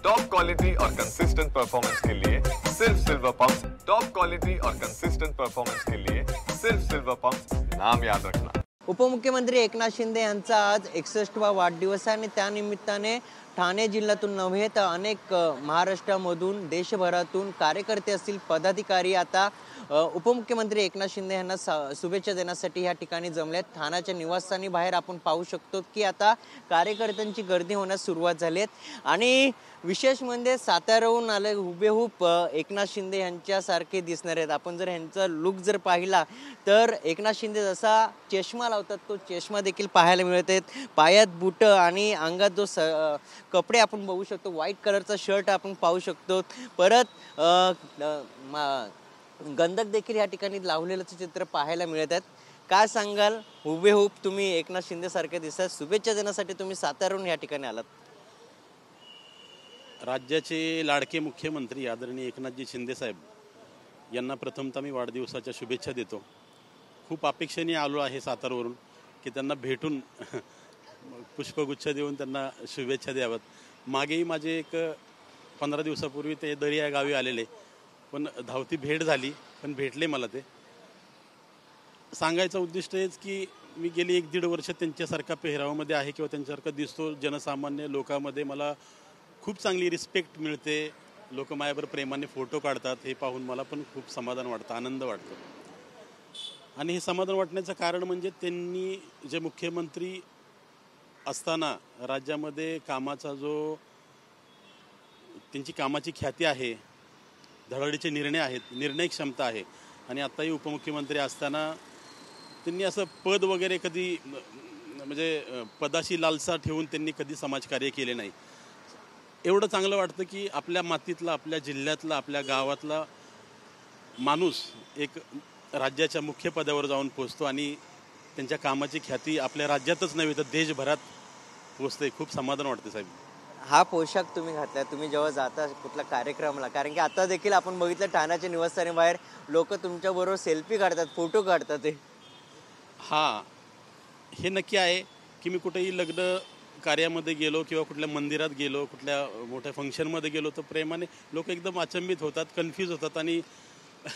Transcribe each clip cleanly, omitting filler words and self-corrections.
Top quality और consistent performance के लिए सिर्फ सिल्वर पंप्स। टॉप क्वालिटी और कंसिस्टेंट परफॉर्मेंस के लिए सिर्फ सिल्वर पंप्स, नाम याद रखना। उपमुख्यमंत्री एकनाथ शिंदे यांचा आज 61वा वाढदिवस आहे आणि त्यानिमित्ताने ठाणे जिल्ह्यातून नव्हे तर अनेक महाराष्ट्रामधून देशभरातून कार्यकर्ते असतील पदाधिकारी आता उपमुख्यमंत्री एकनाथ शिंदे यांना शुभेच्छा देण्यासाठी या ठिकाणी जमलेत। ठाण्याच्या निवासस्थानी बाहेर आपण पाहू शकतो की आता कार्यकर्त्यांची गर्दी होण्यास सुरुवात झाली आहे आणि विशेष म्हणजे साताऱ्याहून आले हुबेहूब एकनाथ शिंदे यांच्यासारखे दिसणार आहेत। आपण जर यांचा लुक जर पाहिला तर एकनाथ शिंदे जसा चष्मा लावतात तो चष्मा देखील पाहायला मिळत आहेत। पायात बूट आणि अंगात जो कपडे आपण बघू शकतो, व्हाईट कलरचा शर्ट आपण पाहू शकतो। परत गंधक देखील या ठिकाणी लावलेलं चित्र पाहायला मिळत आहेत। काय सांगाल, हुबेहूब तुम्ही एकनाथ शिंदे सारखे दिसतात, शुभेच्छा देण्यासाठी तुम्ही साताऱ्याहून या ठिकाणी आलात। राज्याचे लाडके मुख्यमंत्री आदरणीय एकनाथजी शिंदे साहेब यांना प्रथमतः मी वाढदिवसाच्या शुभेच्छा देतो। खूप अपेक्षेने आलो आहे सातारवरून की त्यांना भेटून पुष्पगुच्छ देऊन त्यांना शुभेच्छा द्याव्यात। मागेही माझे एक 15 दिवसापूर्वी ते दरी या गावी आलेले, पण धावती भेट झाली, पण भेटले मला ते। सांगायचं उद्दिष्ट हेच की मी गेली 1-1.5 वर्ष त्यांच्यासारखा पेहरावामध्ये आहे किंवा त्यांच्यासारखा दिसतो। जनसामान्य लोकांमध्ये मला खूप चांगली रिस्पेक्ट मिळते, लोक माझ्यावर प्रेमाने फोटो काढतात, हे पाहून मला पण खूप समाधान वाटतं, आनंद वाटतो। आणि हे समाधान वाटण्याचं कारण म्हणजे त्यांनी जे मुख्यमंत्री असताना राज्यामध्ये कामाचा जो त्यांची कामाची ख्याती आहे, धडाडीचे निर्णय आहेत, निर्णय क्षमता आहे आणि आत्ताही उपमुख्यमंत्री असताना त्यांनी असं पद वगैरे कधी म्हणजे पदाशी लालसा ठेवून त्यांनी कधी समाजकार्य केले नाही। एवढं चांगलं वाटतं की आपल्या मातीतला, आपल्या जिल्ह्यातला, आपल्या गावातला माणूस एक राज्याच्या मुख्य पदावर जाऊन पोचतो आणि त्यांच्या कामाची ख्याती आपल्या राज्यातच नव्हे तर देशभरात पोचते। खूप समाधान वाटते साहेब। हा पोशाख तुम्ही घातला, तुम्ही जेव्हा जाता कुठल्या कार्यक्रमाला, कारण की आता देखील आपण बघितलं ठाण्याच्या निवासस्थानी बाहेर लोक तुमच्याबरोबर सेल्फी काढतात, फोटो काढतात ते। हां, हे नक्की आहे की मी कुठेही लग्न कार्यामध्ये गेलो किंवा कुठल्या मंदिरात गेलो, कुठल्या मोठ्या फंक्शनमध्ये गेलो तर प्रेमाने लोक एकदम अचंबित होतात, कन्फ्यूज होतात आणि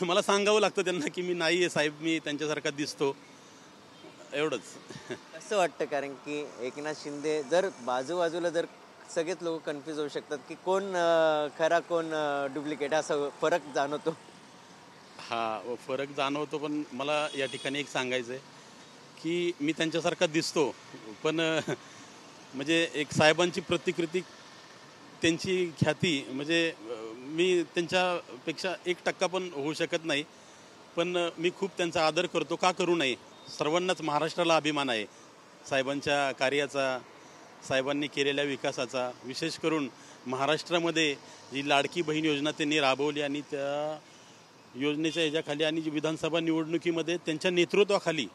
मला सांगावं लागतं त्यांना की मी नाही आहे साहेब, मी त्यांच्यासारखा दिसतो, एवढंच। असं वाटतं कारण की एकनाथ शिंदे जर बाजूबाजूला जर सगळेच लोक कन्फ्यूज होऊ शकतात की कोण खरा कोण डुप्लिकेट, असा फरक जाणवतो। हा फरक जाणवतो, पण मला या ठिकाणी एक सांगायचं आहे की मी त्यांच्यासारखा दिसतो, पण म्हणजे एक साहेबांची प्रतिकृती, त्यांची ख्याती म्हणजे मी त्यांच्यापेक्षा 1% पण होऊ शकत नाही, पण मी खूप त्यांचा आदर करतो। का करू नये, सर्वांनाच महाराष्ट्राला अभिमान आहे साहेबांच्या कार्याचा, साहेबांनी केलेल्या विकासाचा। विशेष करून महाराष्ट्रामध्ये जी लाडकी बहीण योजना त्यांनी राबवली आणि त्या योजनेच्या ह्याच्याखाली आणि विधानसभा निवडणुकीमध्ये त्यांच्या नेतृत्वाखाली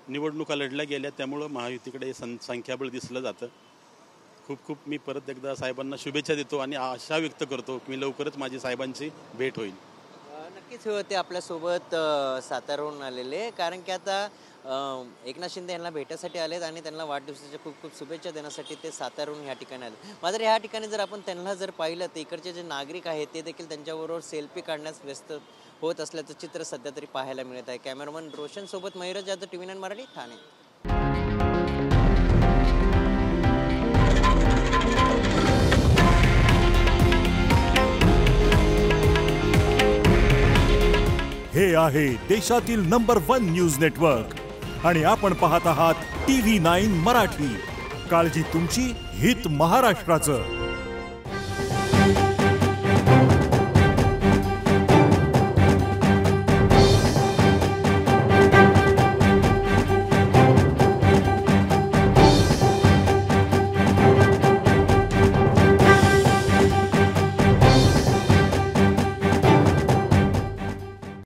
निवडणुका लढल्या गेल्या, त्यामुळं महायुतीकडे संख्याबळ दिसलं जातं। खूप खूप मी परत एकदा साहेबांना शुभेच्छा देतो आणि आशा व्यक्त करतो की लवकरच माझी साहेबांची भेट होईल। नक्कीच होते आपल्यासोबत साताऱ्याहून आलेले, कारण की आता एकनाथ शिंदे यांना भेटायसाठी आलेत आणि त्यांना वाढदिवसाच्या खूप खूप शुभेच्छा देण्यासाठी ते साताऱ्याहून या ठिकाणी आले। मात्र ह्या ठिकाणी जर आपण त्यांना जर पाहिलं तर इकडचे जे नागरिक आहेत ते देखील त्यांच्याबरोबर सेल्फी काढण्यास व्यस्त होत असल्याचं चित्र सध्या तरी पाहायला मिळत आहे। कॅमेरामन रोशन सोबत मयुरज जाधव, TV9 मराठी, ठाणे। हे आहे देशातील नंबर 1 न्यूज नेटवर्क आणि आपण पाहत आहात TV9 मराठी। काळजी तुमची, हित महाराष्ट्राचं।